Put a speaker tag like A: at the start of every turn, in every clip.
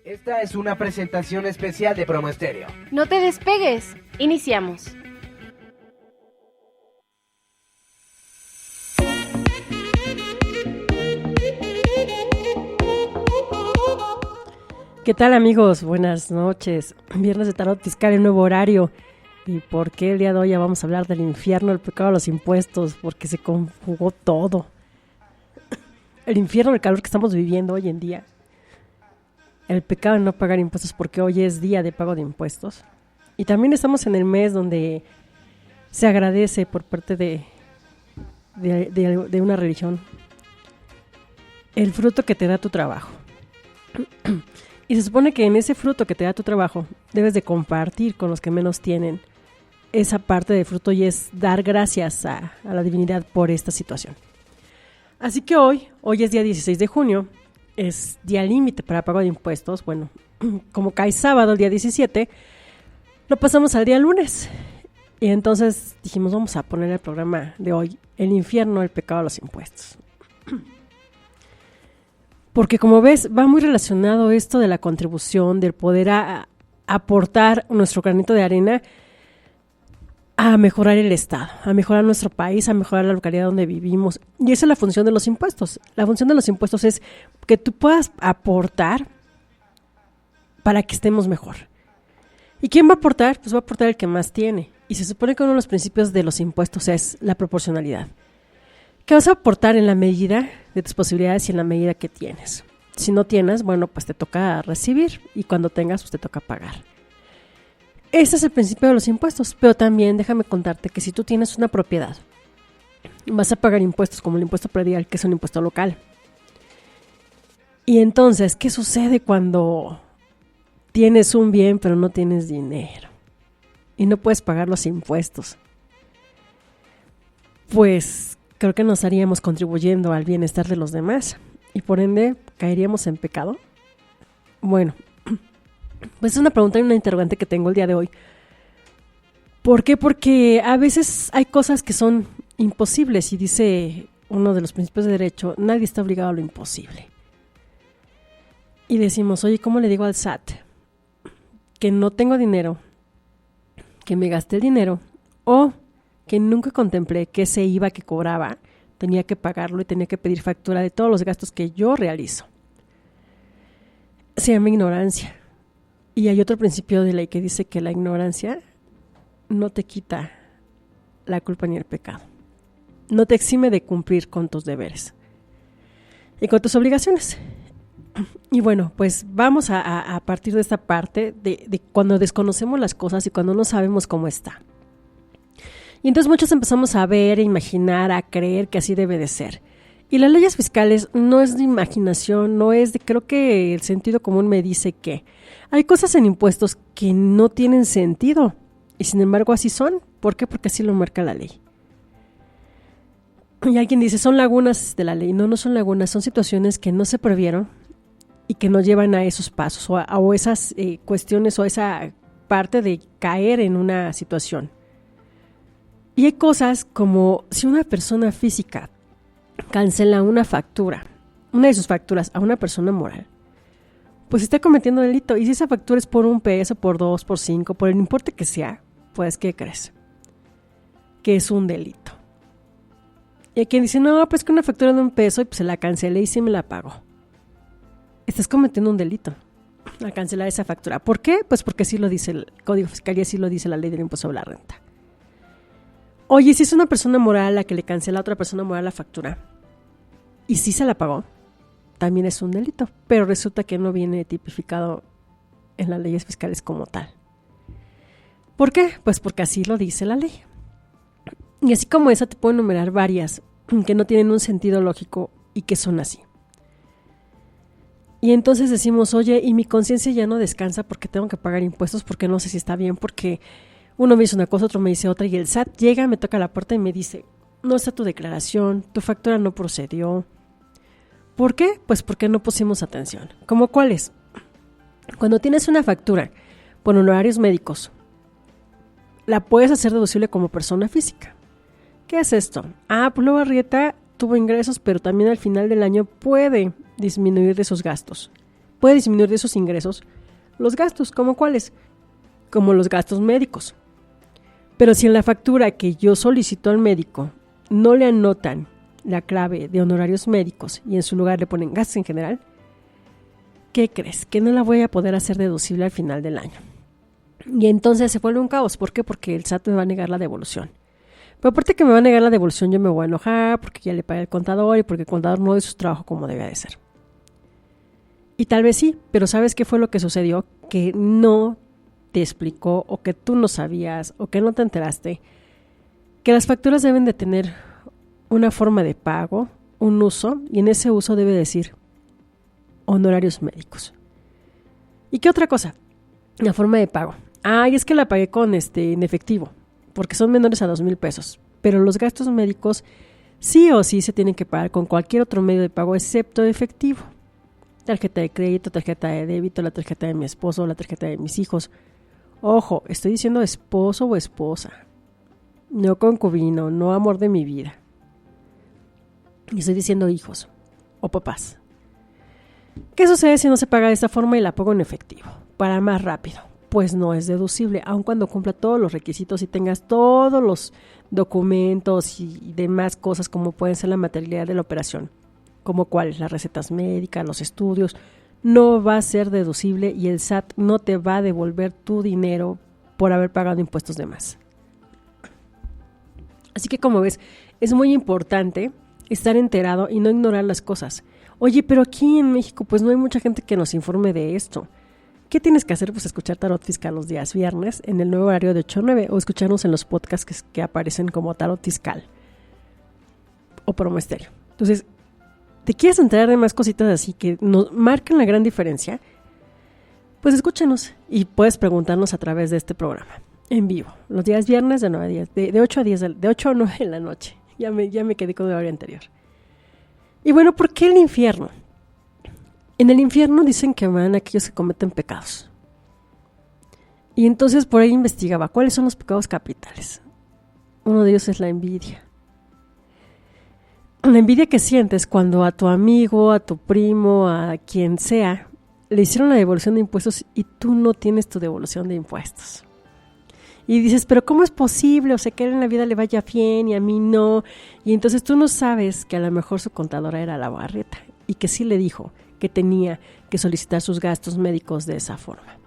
A: Esta es una presentación especial de Promo Estéreo.
B: No te despegues. Iniciamos.
C: ¿Qué tal, amigos? Buenas noches. Viernes de Tarot Fiscal en nuevo horario. ¿Y por qué el día de hoy ya vamos a hablar del infierno, el pecado de los impuestos? Porque se conjugó todo. El infierno, el calor que estamos viviendo hoy en día. El pecado de no pagar impuestos porque hoy es día de pago de impuestos. Y también estamos en el mes donde se agradece por parte de una religión el fruto que te da tu trabajo. Y se supone que en ese fruto que te da tu trabajo debes de compartir con los que menos tienen esa parte de fruto y es dar gracias a la divinidad por esta situación. Así que hoy es día 16 de junio, es día límite para pago de impuestos. Bueno, como cae sábado el día 17, lo pasamos al día lunes. Y entonces dijimos, vamos a poner el programa de hoy, el infierno, el pecado de los impuestos. Porque como ves, va muy relacionado esto de la contribución, del poder aportar nuestro granito de arena a mejorar el Estado, a mejorar nuestro país, a mejorar la localidad donde vivimos. Y esa es la función de los impuestos. La función de los impuestos es que tú puedas aportar para que estemos mejor. ¿Y quién va a aportar? Pues va a aportar el que más tiene. Y se supone que uno de los principios de los impuestos es la proporcionalidad. ¿Qué vas a aportar en la medida de tus posibilidades y en la medida que tienes? Si no tienes, bueno, pues te toca recibir y cuando tengas, pues te toca pagar. Ese es el principio de los impuestos, pero también déjame contarte que si tú tienes una propiedad, vas a pagar impuestos como el impuesto predial, que es un impuesto local. Y entonces, ¿qué sucede cuando tienes un bien pero no tienes dinero y no puedes pagar los impuestos? Pues creo que nos estaríamos contribuyendo al bienestar de los demás y por ende caeríamos en pecado. Bueno, pues es una pregunta y una interrogante que tengo el día de hoy. ¿Por qué? Porque a veces hay cosas que son imposibles y dice uno de los principios de derecho, nadie está obligado a lo imposible. Y decimos, oye, ¿cómo le digo al SAT que no tengo dinero, que me gasté el dinero o que nunca contemplé que ese IVA que cobraba tenía que pagarlo y tenía que pedir factura de todos los gastos que yo realizo? Se llama ignorancia. Y hay otro principio de ley que dice que la ignorancia no te quita la culpa ni el pecado. No te exime de cumplir con tus deberes y con tus obligaciones. Y bueno, pues vamos a partir de esta parte de cuando desconocemos las cosas y cuando no sabemos cómo está. Y entonces muchos empezamos a ver, a imaginar, a creer que así debe de ser. Y las leyes fiscales no es de imaginación, no es de, creo que el sentido común me dice que hay cosas en impuestos que no tienen sentido y sin embargo así son. ¿Por qué? Porque así lo marca la ley. Y alguien dice, son lagunas de la ley. No, no son lagunas, son situaciones que no se previeron y que nos llevan a esos pasos o esas cuestiones o esa parte de caer en una situación. Y hay cosas como si una persona física cancela una factura, una de sus facturas a una persona moral, pues está cometiendo delito. Y si esa factura es por $1, por 2, por 5, por el importe que sea, pues ¿qué crees? Que es un delito. Y hay quien dice, no, pues que una factura de $1 y pues se la cancelé y sí me la pagó. Estás cometiendo un delito al cancelar esa factura. ¿Por qué? Pues porque así lo dice el Código Fiscal y así lo dice la ley del impuesto sobre la renta. Oye, si es una persona moral la que le cancela a otra persona moral la factura y sí se la pagó, también es un delito, pero resulta que no viene tipificado en las leyes fiscales como tal. ¿Por qué? Pues porque así lo dice la ley. Y así como esa te puedo enumerar varias que no tienen un sentido lógico y que son así. Y entonces decimos, oye, y mi conciencia ya no descansa porque tengo que pagar impuestos, porque no sé si está bien, porque uno me dice una cosa, otro me dice otra, y el SAT llega, me toca la puerta y me dice, no está tu declaración, tu factura no procedió. ¿Por qué? Pues porque no pusimos atención. ¿Cómo cuáles? Cuando tienes una factura por honorarios médicos, la puedes hacer deducible como persona física. ¿Qué es esto? Pues luego Arrieta tuvo ingresos, pero también al final del año puede disminuir de sus gastos puede disminuir de esos ingresos los gastos, ¿como cuáles? Como los gastos médicos. Pero si en la factura que yo solicito al médico no le anotan la clave de honorarios médicos y en su lugar le ponen gastos en general, ¿qué crees? Que no la voy a poder hacer deducible al final del año. Y entonces se vuelve un caos. ¿Por qué? Porque el SAT me va a negar la devolución. Pero aparte que me va a negar la devolución, yo me voy a enojar porque ya le pagué al contador y porque el contador no hizo su trabajo como debía de ser. Y tal vez sí, pero ¿sabes qué fue lo que sucedió? Que no te explicó, o que tú no sabías, o que no te enteraste, que las facturas deben de tener una forma de pago, un uso, y en ese uso debe decir honorarios médicos. ¿Y qué otra cosa? La forma de pago. Y es que la pagué con en efectivo, porque son menores a 2,000 pesos. Pero los gastos médicos sí o sí se tienen que pagar con cualquier otro medio de pago excepto efectivo. Tarjeta de crédito, tarjeta de débito, la tarjeta de mi esposo, la tarjeta de mis hijos. Ojo, estoy diciendo esposo o esposa, no concubino, no amor de mi vida. Y estoy diciendo hijos o papás. ¿Qué sucede si no se paga de esta forma y la pongo en efectivo? Para más rápido, pues no es deducible, aun cuando cumpla todos los requisitos y tengas todos los documentos y demás cosas como pueden ser la materialidad de la operación, como cuáles, las recetas médicas, los estudios. No va a ser deducible y el SAT no te va a devolver tu dinero por haber pagado impuestos de más. Así que como ves, es muy importante estar enterado y no ignorar las cosas. Oye, pero aquí en México pues no hay mucha gente que nos informe de esto. ¿Qué tienes que hacer? Pues escuchar Tarot Fiscal los días viernes en el nuevo horario de 8 a 9 o escucharnos en los podcasts que aparecen como Tarot Fiscal o Promo Estéreo. Entonces, ¿te quieres enterar de más cositas así que nos marcan la gran diferencia? Pues escúchanos y puedes preguntarnos a través de este programa en vivo, los días viernes de 9 a 10, de 8 a 10, de 8 a 9 de la noche. Ya me quedé con el horario anterior. Y bueno, ¿por qué el infierno? En el infierno dicen que van aquellos que cometen pecados. Y entonces por ahí investigaba cuáles son los pecados capitales. Uno de ellos es la envidia. La envidia que sientes cuando a tu amigo, a tu primo, a quien sea, le hicieron la devolución de impuestos y tú no tienes tu devolución de impuestos. Y dices, pero ¿cómo es posible? O sea, que a él en la vida le vaya bien y a mí no. Y entonces tú no sabes que a lo mejor su contadora era la barreta y que sí le dijo que tenía que solicitar sus gastos médicos de esa forma.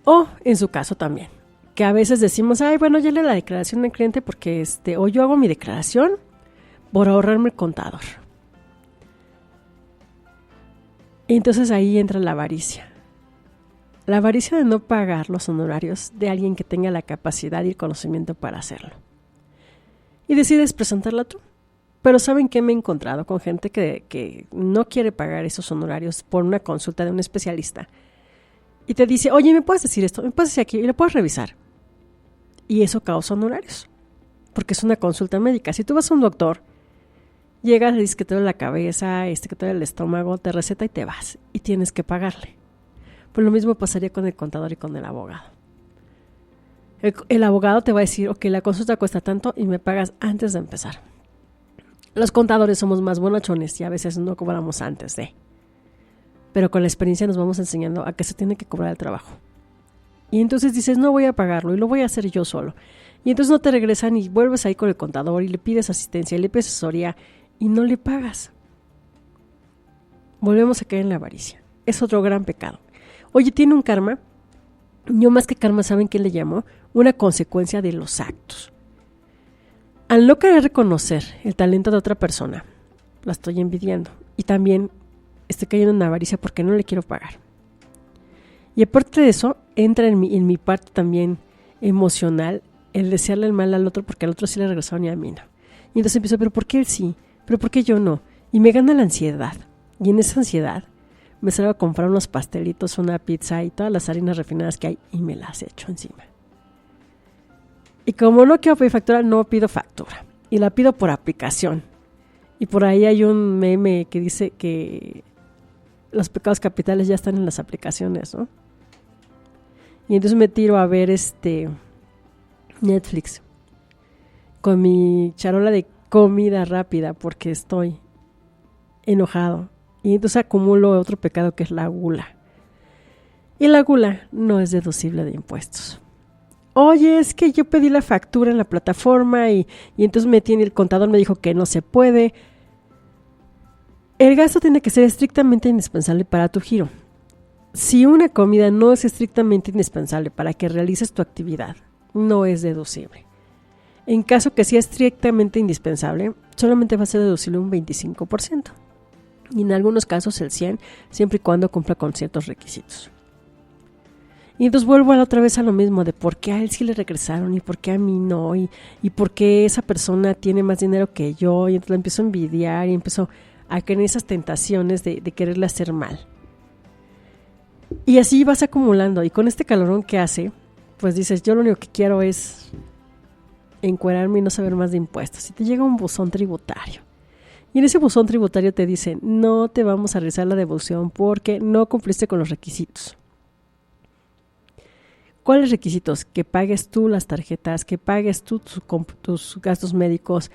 C: O en su caso también, que a veces decimos, bueno, ya le la declaración al cliente porque o yo hago mi declaración por ahorrarme el contador. Y entonces ahí entra la avaricia. La avaricia de no pagar los honorarios de alguien que tenga la capacidad y el conocimiento para hacerlo. Y decides presentarla tú. Pero ¿saben qué? Me he encontrado con gente que no quiere pagar esos honorarios por una consulta de un especialista. Y te dice, oye, ¿me puedes decir esto? ¿Me puedes decir aquí? Y lo puedes revisar. Y eso causa honorarios. Porque es una consulta médica. Si tú vas a un doctor, llegas, le dices que te duele la cabeza, que te duele el estómago, te receta y te vas. Y tienes que pagarle. Pues lo mismo pasaría con el contador y con el abogado. El abogado te va a decir, ok, la consulta cuesta tanto y me pagas antes de empezar. Los contadores somos más bonachones y a veces no cobramos antes de. Pero con la experiencia nos vamos enseñando a que se tiene que cobrar el trabajo. Y entonces dices, no voy a pagarlo y lo voy a hacer yo solo. Y entonces no te regresan y vuelves ahí con el contador y le pides asistencia y le pides asesoría y no le pagas. Volvemos a caer en la avaricia. Es otro gran pecado. Oye, tiene un karma. Yo más que karma, ¿saben qué le llamo? Una consecuencia de los actos. Al no querer reconocer el talento de otra persona, la estoy envidiando. Y también estoy cayendo en avaricia porque no le quiero pagar. Y aparte de eso, entra en mi parte también emocional el desearle el mal al otro porque al otro sí le regresaron y a mí no. Y entonces empiezo, ¿pero por qué él sí? ¿Pero por qué yo no? Y me gana la ansiedad. Y en esa ansiedad me salgo a comprar unos pastelitos, una pizza y todas las harinas refinadas que hay y me las echo encima. Y como no quiero pedir factura, no pido factura. Y la pido por aplicación. Y por ahí hay un meme que dice que los pecados capitales ya están en las aplicaciones, ¿no? Y entonces me tiro a ver Netflix con mi charola de comida rápida porque estoy enojado Y entonces acumulo otro pecado que es la gula. Y la gula no es deducible de impuestos. Oye, es que yo pedí la factura en la plataforma y entonces el contador me dijo que no se puede. El gasto tiene que ser estrictamente indispensable para tu giro. Si una comida no es estrictamente indispensable para que realices tu actividad, no es deducible. En caso que sea estrictamente indispensable, solamente va a ser deducible un 25%. Y en algunos casos el 100%, siempre y cuando cumpla con ciertos requisitos. Y entonces vuelvo otra vez a lo mismo, de por qué a él sí le regresaron y por qué a mí no, y por qué esa persona tiene más dinero que yo, y entonces la empiezo a envidiar y empiezo a caer en esas tentaciones de quererle hacer mal. Y así vas acumulando, y con este calorón que hace, pues dices, yo lo único que quiero es encuerarme y no saber más de impuestos. Y te llega un buzón tributario. Y en ese buzón tributario te dicen, no te vamos a realizar la devolución porque no cumpliste con los requisitos. ¿Cuáles requisitos? Que pagues tú las tarjetas, que pagues tú tus gastos médicos,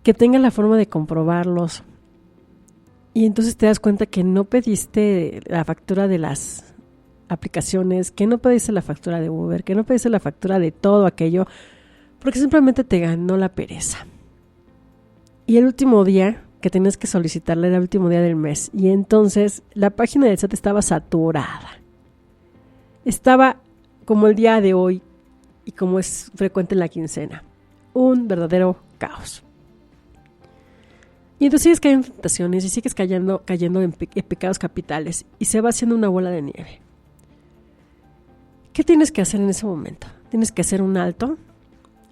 C: que tengas la forma de comprobarlos. Y entonces te das cuenta que no pediste la factura de las aplicaciones, que no pediste la factura de Uber, que no pediste la factura de todo aquello, porque simplemente te ganó la pereza. Y el último día que tenías que solicitarla era el último día del mes. Y entonces la página del SAT estaba saturada. Estaba como el día de hoy y como es frecuente en la quincena. Un verdadero caos. Y entonces sigues cayendo en tentaciones y sigues cayendo en pecados capitales y se va haciendo una bola de nieve. ¿Qué tienes que hacer en ese momento? Tienes que hacer un alto,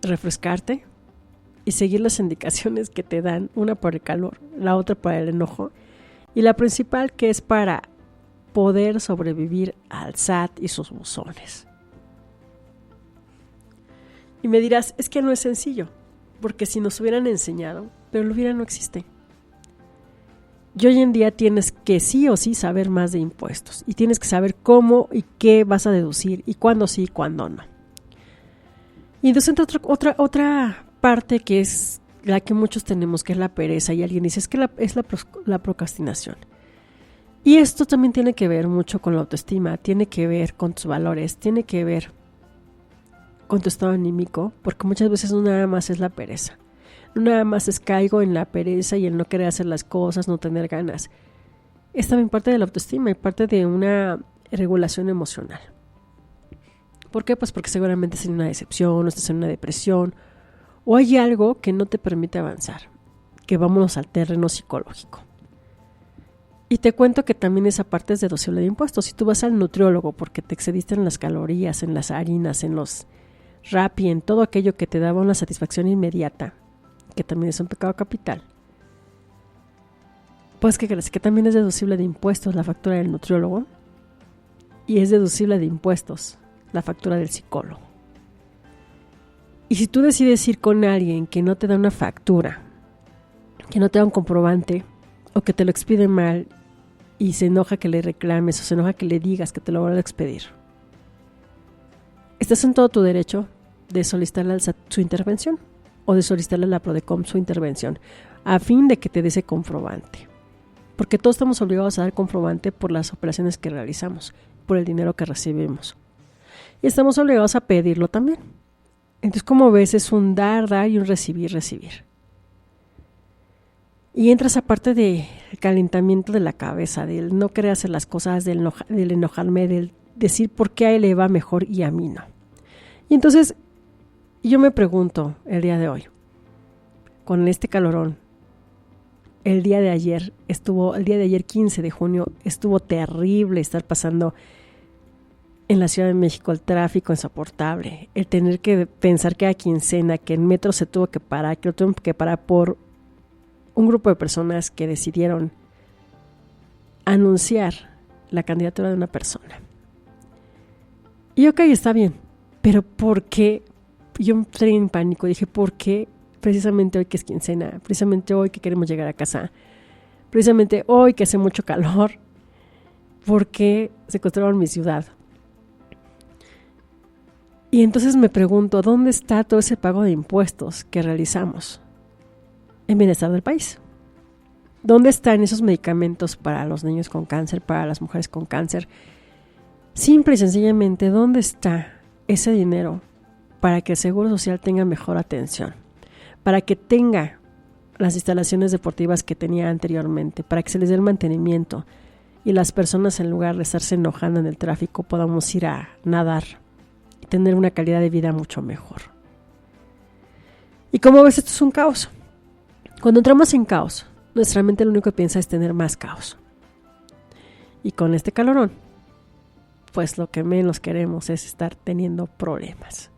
C: refrescarte y seguir las indicaciones que te dan, una por el calor, la otra por el enojo, y la principal que es para poder sobrevivir al SAT y sus buzones. Y me dirás, es que no es sencillo, porque si nos hubieran enseñado, pero lo hubiera no existe. Y hoy en día tienes que sí o sí saber más de impuestos, y tienes que saber cómo y qué vas a deducir, y cuándo sí y cuándo no. Y entonces entra otra parte que es la que muchos tenemos, que es la pereza, y alguien dice, es que es la procrastinación. Y esto también tiene que ver mucho con la autoestima, tiene que ver con tus valores, tiene que ver con tu estado anímico, porque muchas veces no nada más es la pereza. No nada más es caigo en la pereza y el no querer hacer las cosas, no tener ganas. Es también parte de la autoestima y parte de una regulación emocional. ¿Por qué? Pues porque seguramente estás en una decepción, o estás en una depresión, o hay algo que no te permite avanzar, que vámonos al terreno psicológico. Y te cuento que también esa parte es deducible de impuestos. Si tú vas al nutriólogo porque te excediste en las calorías, en las harinas, en los Rappi, en todo aquello que te daba una satisfacción inmediata, que también es un pecado capital, pues ¿qué crees? Que también es deducible de impuestos la factura del nutriólogo y es deducible de impuestos la factura del psicólogo. Y si tú decides ir con alguien que no te da una factura, que no te da un comprobante, o que te lo expide mal y se enoja que le reclames o se enoja que le digas que te lo van a expedir, estás en todo tu derecho de solicitarle al SAT su intervención o de solicitarle a la Prodecom su intervención a fin de que te dé ese comprobante. Porque todos estamos obligados a dar comprobante por las operaciones que realizamos, por el dinero que recibimos. Y estamos obligados a pedirlo también. Entonces, como ves, es un dar y un recibir. Y entra esa parte del calentamiento de la cabeza, del no querer hacer las cosas, del enojarme, del decir por qué a él le va mejor y a mí no. Y entonces yo me pregunto el día de hoy, con este calorón, el día de ayer 15 de junio, estuvo terrible estar pasando en la Ciudad de México, el tráfico insoportable, el tener que pensar que era quincena, que el metro se tuvo que parar, que lo tuvieron que parar por un grupo de personas que decidieron anunciar la candidatura de una persona. Y ok, está bien, pero ¿por qué? Yo entré en pánico, dije, ¿por qué precisamente hoy que es quincena? Precisamente hoy que queremos llegar a casa, precisamente hoy que hace mucho calor, ¿por qué secuestraron mi ciudad? Y entonces me pregunto, ¿dónde está todo ese pago de impuestos que realizamos en bienestar del país? ¿Dónde están esos medicamentos para los niños con cáncer, para las mujeres con cáncer? Simple y sencillamente, ¿dónde está ese dinero para que el Seguro Social tenga mejor atención? Para que tenga las instalaciones deportivas que tenía anteriormente, para que se les dé el mantenimiento y las personas, en lugar de estarse enojando en el tráfico, podamos ir a nadar y tener una calidad de vida mucho mejor. Y como ves, esto es un caos. Cuando entramos en caos, nuestra mente lo único que piensa es tener más caos. Y con este calorón, pues lo que menos queremos es estar teniendo problemas.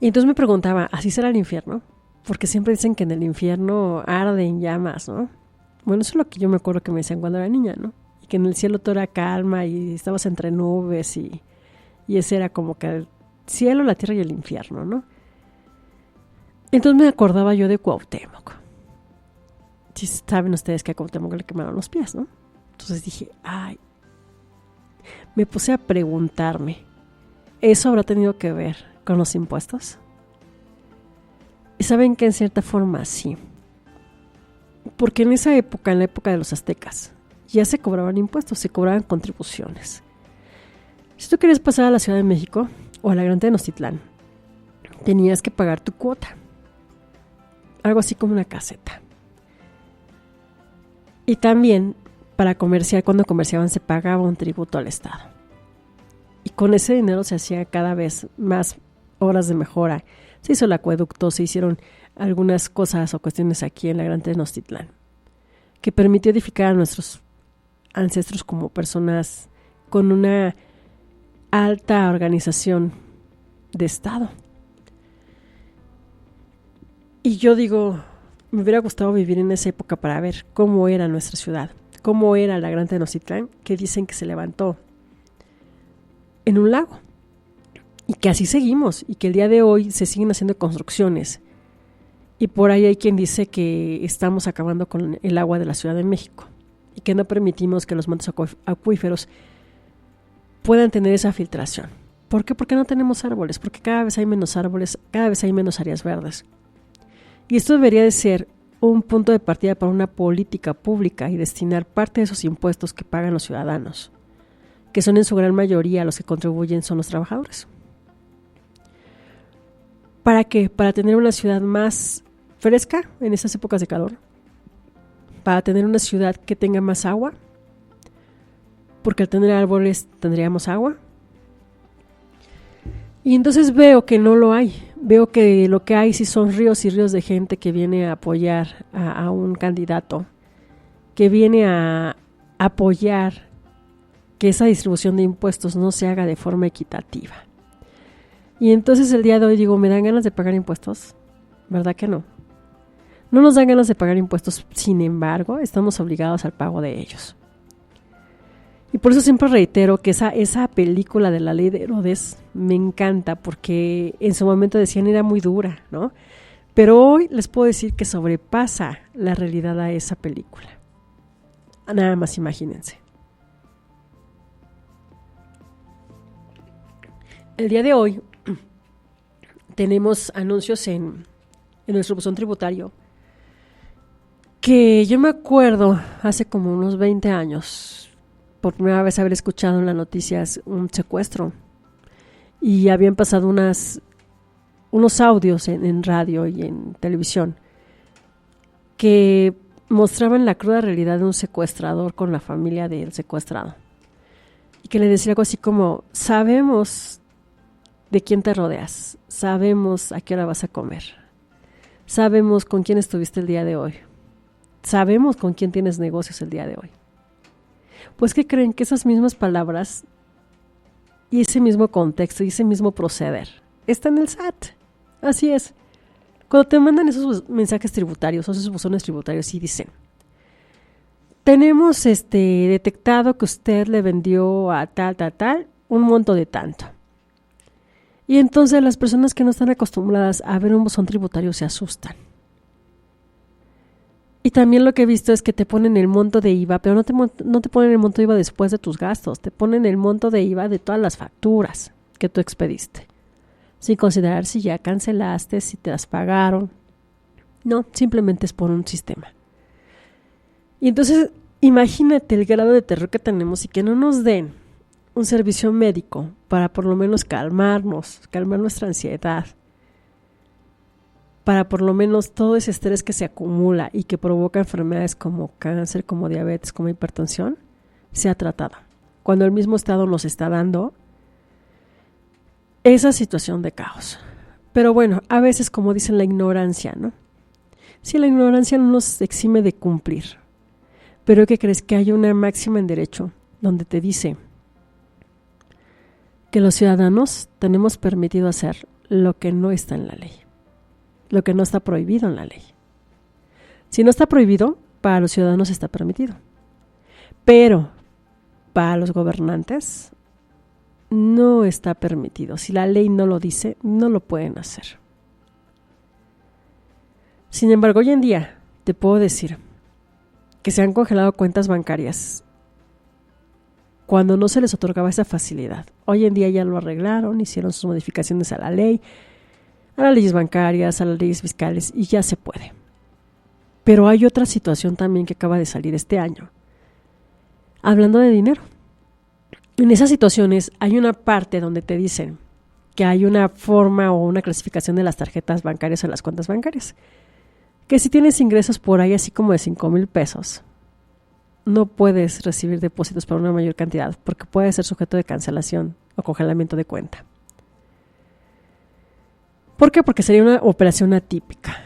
C: Y entonces me preguntaba, ¿así será el infierno? Porque siempre dicen que en el infierno arde en llamas, ¿no? Bueno, eso es lo que yo me acuerdo que me decían cuando era niña, ¿no? Y que en el cielo todo era calma y estabas entre nubes y ese era como que el cielo, la tierra y el infierno, ¿no? Entonces me acordaba yo de Cuauhtémoc. Sí saben ustedes que a Cuauhtémoc le quemaron los pies, ¿no? Entonces dije, ay, me puse a preguntarme, ¿eso habrá tenido que ver con los impuestos? Y saben que en cierta forma sí. Porque en esa época, en la época de los aztecas, ya se cobraban impuestos, se cobraban contribuciones. Si tú querías pasar a la Ciudad de México o a la Gran Tenochtitlán, tenías que pagar tu cuota. Algo así como una caseta. Y también, para comerciar, cuando comerciaban se pagaba un tributo al Estado. Y con ese dinero se hacían cada vez más obras de mejora. Se hizo el acueducto, se hicieron algunas cosas o cuestiones aquí en la Gran Tenochtitlán, que permitió edificar a nuestros ancestros como personas con una alta organización de Estado. Y yo digo, me hubiera gustado vivir en esa época para ver cómo era nuestra ciudad, cómo era la Gran Tenochtitlán, que dicen que se levantó en un lago. Y que así seguimos, y que el día de hoy se siguen haciendo construcciones. Y por ahí hay quien dice que estamos acabando con el agua de la Ciudad de México y que no permitimos que los mantos acuíferos puedan tener esa filtración. ¿Por qué? Porque no tenemos árboles, porque cada vez hay menos árboles, cada vez hay menos áreas verdes. Y esto debería de ser un punto de partida para una política pública y destinar parte de esos impuestos que pagan los ciudadanos, que son en su gran mayoría los que contribuyen son los trabajadores. ¿Para qué? Para tener una ciudad más fresca en esas épocas de calor, para tener una ciudad que tenga más agua, porque al tener árboles tendríamos agua. Y entonces veo que no lo hay, veo que lo que hay sí son ríos y ríos de gente que viene a apoyar a un candidato, que viene a apoyar que esa distribución de impuestos no se haga de forma equitativa. Y entonces el día de hoy digo, ¿me dan ganas de pagar impuestos? ¿Verdad que no? No nos dan ganas de pagar impuestos, sin embargo, estamos obligados al pago de ellos. Y por eso siempre reitero que esa película de La Ley de Herodes me encanta, porque en su momento decían era muy dura, ¿no? Pero hoy les puedo decir que sobrepasa la realidad a esa película. Nada más imagínense. El día de hoy tenemos anuncios en nuestro buzón tributario que yo me acuerdo hace como unos 20 años, por primera vez haber escuchado en las noticias un secuestro y habían pasado unos audios en radio y en televisión que mostraban la cruda realidad de un secuestrador con la familia del secuestrado y que le decía algo así como, sabemos de quién te rodeas, sabemos a qué hora vas a comer, sabemos con quién estuviste el día de hoy, sabemos con quién tienes negocios el día de hoy. Pues que creen que esas mismas palabras y ese mismo contexto y ese mismo proceder está en el SAT. Así es. Cuando te mandan esos mensajes tributarios o esos buzones tributarios y dicen, tenemos detectado que usted le vendió a tal un monto de tanto. Y entonces las personas que no están acostumbradas a ver un buzón tributario se asustan. Y también lo que he visto es que te ponen el monto de IVA, pero no te ponen el monto de IVA después de tus gastos, te ponen el monto de IVA de todas las facturas que tú expediste, sin considerar si ya cancelaste, si te las pagaron. No, simplemente es por un sistema. Y entonces, imagínate el grado de terror que tenemos y que no nos den un servicio médico para por lo menos calmar nuestra ansiedad, para por lo menos todo ese estrés que se acumula y que provoca enfermedades como cáncer, como diabetes, como hipertensión, sea tratado. Cuando el mismo Estado nos está dando esa situación de caos. Pero bueno, a veces, como dicen, la ignorancia, ¿no? Sí, la ignorancia no nos exime de cumplir. Pero ¿qué crees? Que hay una máxima en derecho donde te dice que los ciudadanos tenemos permitido hacer lo que no está en la ley, lo que no está prohibido en la ley. Si no está prohibido, para los ciudadanos está permitido. Pero para los gobernantes no está permitido. Si la ley no lo dice, no lo pueden hacer. Sin embargo, hoy en día te puedo decir que se han congelado cuentas bancarias cuando no se les otorgaba esa facilidad. Hoy en día ya lo arreglaron, hicieron sus modificaciones a la ley, a las leyes bancarias, a las leyes fiscales, y ya se puede. Pero hay otra situación también que acaba de salir este año. Hablando de dinero. En esas situaciones hay una parte donde te dicen que hay una forma o una clasificación de las tarjetas bancarias o las cuentas bancarias. Que si tienes ingresos por ahí así como de 5,000 pesos, no puedes recibir depósitos para una mayor cantidad porque puede ser sujeto de cancelación o congelamiento de cuenta. ¿Por qué? Porque sería una operación atípica.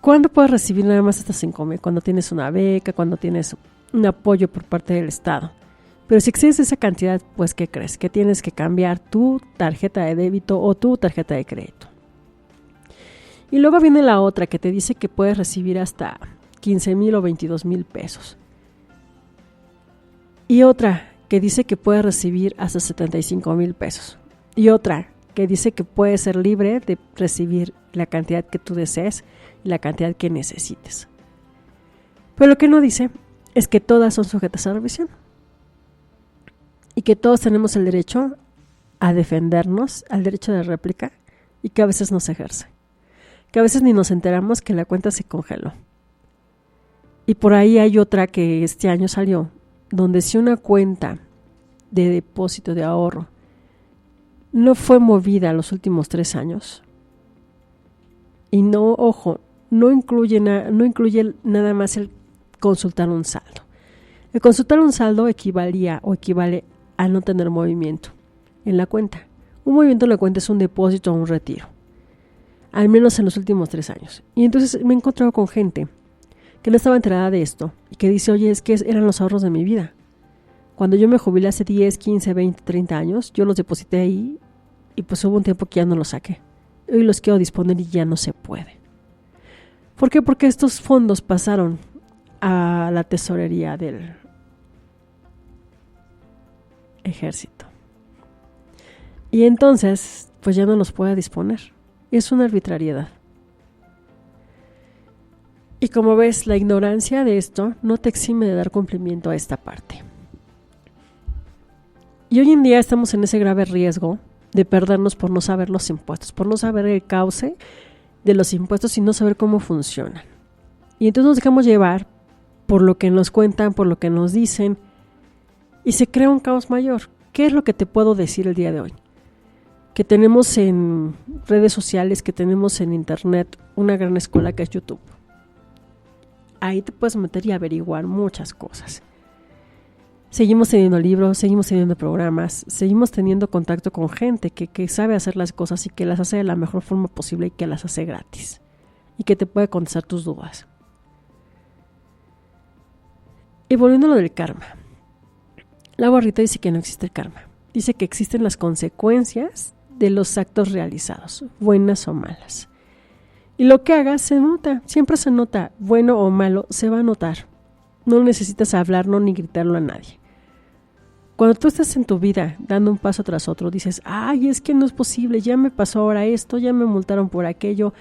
C: ¿Cuándo puedes recibir nada más hasta 5,000? Cuando tienes una beca, cuando tienes un apoyo por parte del Estado. Pero si excedes esa cantidad, pues ¿qué crees? Que tienes que cambiar tu tarjeta de débito o tu tarjeta de crédito. Y luego viene la otra que te dice que puedes recibir hasta 15,000 o 22,000 pesos. Y otra que dice que puedes recibir hasta 75,000 pesos. Y otra que dice que puedes ser libre de recibir la cantidad que tú desees y la cantidad que necesites. Pero lo que no dice es que todas son sujetas a revisión. Y que todos tenemos el derecho a defendernos, al derecho de réplica, y que a veces no se ejerce. Que a veces ni nos enteramos que la cuenta se congeló. Y por ahí hay otra que este año salió, donde si una cuenta de depósito de ahorro no fue movida los últimos 3 años, y no, ojo, no incluye nada más el consultar un saldo. El consultar un saldo equivale a no tener movimiento en la cuenta. Un movimiento en la cuenta es un depósito o un retiro, al menos en los últimos 3 años. Y entonces me he encontrado con gente que no estaba enterada de esto y que dice, oye, es que eran los ahorros de mi vida. Cuando yo me jubilé hace 10, 15, 20, 30 años, yo los deposité ahí y pues hubo un tiempo que ya no los saqué. Hoy los quiero disponer y ya no se puede. ¿Por qué? Porque estos fondos pasaron a la tesorería del ejército. Y entonces, pues ya no los puede disponer. Es una arbitrariedad. Y como ves, la ignorancia de esto no te exime de dar cumplimiento a esta parte. Y hoy en día estamos en ese grave riesgo de perdernos por no saber los impuestos, por no saber el cauce de los impuestos y no saber cómo funcionan. Y entonces nos dejamos llevar por lo que nos cuentan, por lo que nos dicen, y se crea un caos mayor. ¿Qué es lo que te puedo decir el día de hoy? Que tenemos en redes sociales, que tenemos en internet una gran escuela que es YouTube. Ahí te puedes meter y averiguar muchas cosas. Seguimos teniendo libros, seguimos teniendo programas, seguimos teniendo contacto con gente que sabe hacer las cosas y que las hace de la mejor forma posible y que las hace gratis y que te puede contestar tus dudas. Y volviendo a lo del karma, la Borrita dice que no existe el karma. Dice que existen las consecuencias de los actos realizados, buenas o malas. Y lo que hagas se nota, siempre se nota, bueno o malo, se va a notar. No necesitas hablarlo ni gritarlo a nadie. Cuando tú estás en tu vida dando un paso tras otro, dices, ay, es que no es posible, ya me pasó ahora esto, ya me multaron por aquello,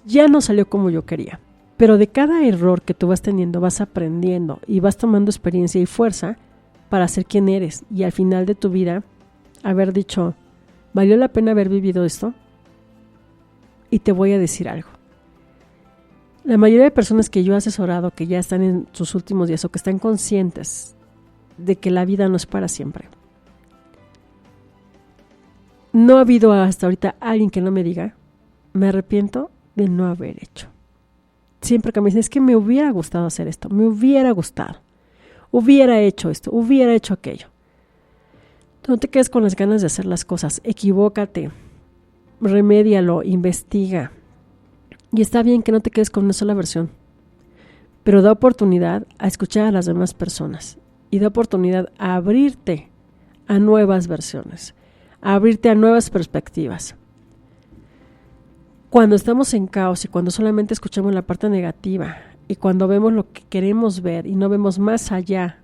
C: ya no salió como yo quería. Pero de cada error que tú vas teniendo vas aprendiendo y vas tomando experiencia y fuerza para ser quien eres. Y al final de tu vida, haber dicho, ¿valió la pena haber vivido esto? Y te voy a decir algo. La mayoría de personas que yo he asesorado, que ya están en sus últimos días o que están conscientes de que la vida no es para siempre. No ha habido hasta ahorita alguien que no me diga, me arrepiento de no haber hecho. Siempre que me dicen, es que me hubiera gustado hacer esto, me hubiera gustado, hubiera hecho esto, hubiera hecho aquello. No te quedes con las ganas de hacer las cosas, equivócate, remédialo, investiga. Y está bien que no te quedes con una sola versión, pero da oportunidad a escuchar a las demás personas y da oportunidad a abrirte a nuevas versiones, a abrirte a nuevas perspectivas. Cuando estamos en caos y cuando solamente escuchamos la parte negativa y cuando vemos lo que queremos ver y no vemos más allá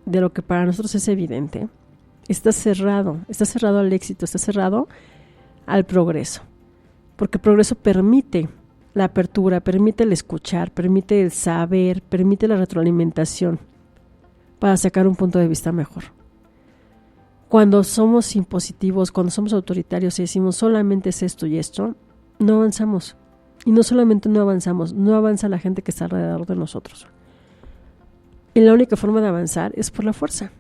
C: de lo que para nosotros es evidente, estás cerrado al éxito, estás cerrado al progreso. Porque el progreso permite la apertura, permite el escuchar, permite el saber, permite la retroalimentación para sacar un punto de vista mejor. Cuando somos impositivos, cuando somos autoritarios y decimos solamente es esto y esto, no avanzamos. Y no solamente no avanzamos, no avanza la gente que está alrededor de nosotros. Y la única forma de avanzar es por la fuerza.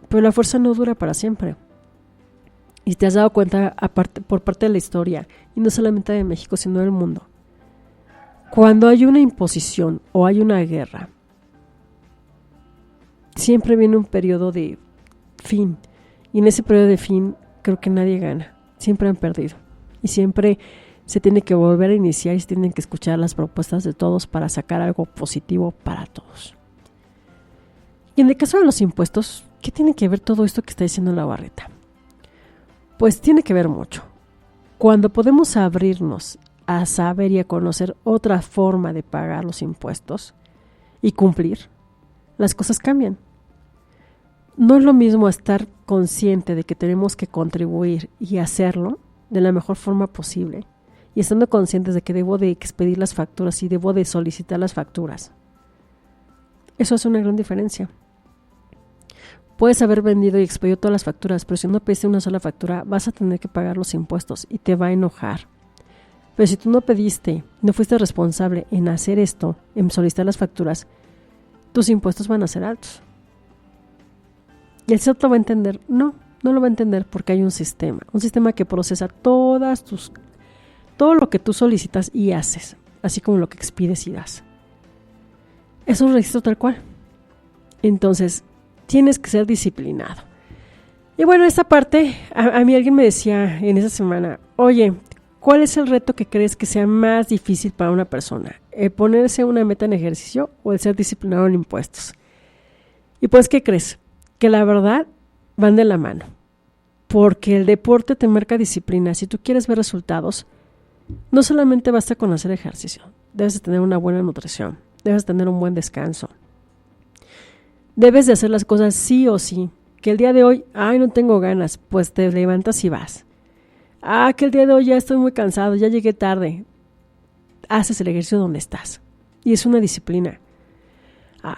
C: Pero la fuerza no dura para siempre. Y te has dado cuenta por parte de la historia, y no solamente de México, sino del mundo. Cuando hay una imposición o hay una guerra, siempre viene un periodo de fin. Y en ese periodo de fin, creo que nadie gana. Siempre han perdido. Y siempre se tiene que volver a iniciar y se tienen que escuchar las propuestas de todos para sacar algo positivo para todos. Y en el caso de los impuestos, ¿qué tiene que ver todo esto que está diciendo la Barreta? Pues tiene que ver mucho. Cuando podemos abrirnos a saber y a conocer otra forma de pagar los impuestos y cumplir, las cosas cambian. No es lo mismo estar consciente de que tenemos que contribuir y hacerlo de la mejor forma posible y estando conscientes de que debo de expedir las facturas y debo de solicitar las facturas. Eso hace una gran diferencia. Puedes haber vendido y expedido todas las facturas, pero si no pediste una sola factura, vas a tener que pagar los impuestos y te va a enojar. Pero si tú no pediste, no fuiste responsable en hacer esto, en solicitar las facturas, tus impuestos van a ser altos. ¿Y el SAT lo va a entender? No lo va a entender porque hay un sistema que procesa todo lo que tú solicitas y haces, así como lo que expides y das. Es un registro tal cual. Entonces, tienes que ser disciplinado. Y bueno, esta parte, a mí alguien me decía en esa semana, oye, ¿cuál es el reto que crees que sea más difícil para una persona? ¿El ponerse una meta en ejercicio o el ser disciplinado en impuestos? Y pues, ¿qué crees? Que la verdad van de la mano. Porque el deporte te marca disciplina. Si tú quieres ver resultados, no solamente basta con hacer ejercicio. Debes de tener una buena nutrición. Debes de tener un buen descanso. Debes de hacer las cosas sí o sí. Que el día de hoy, no tengo ganas, pues te levantas y vas. Que el día de hoy ya estoy muy cansado, ya llegué tarde. Haces el ejercicio donde estás. Y es una disciplina.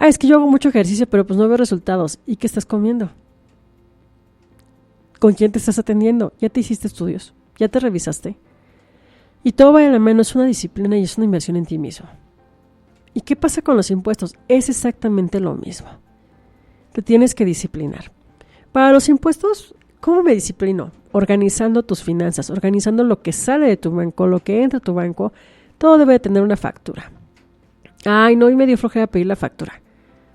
C: Es que yo hago mucho ejercicio, pero pues no veo resultados. ¿Y qué estás comiendo? ¿Con quién te estás atendiendo? ¿Ya te hiciste estudios? ¿Ya te revisaste? Y todo va de la mano, es una disciplina y es una inversión en ti mismo. ¿Y qué pasa con los impuestos? Es exactamente lo mismo. Te tienes que disciplinar. Para los impuestos, ¿cómo me disciplino? Organizando tus finanzas, organizando lo que sale de tu banco, lo que entra a tu banco, todo debe de tener una factura. No, y me dio flojera pedir la factura.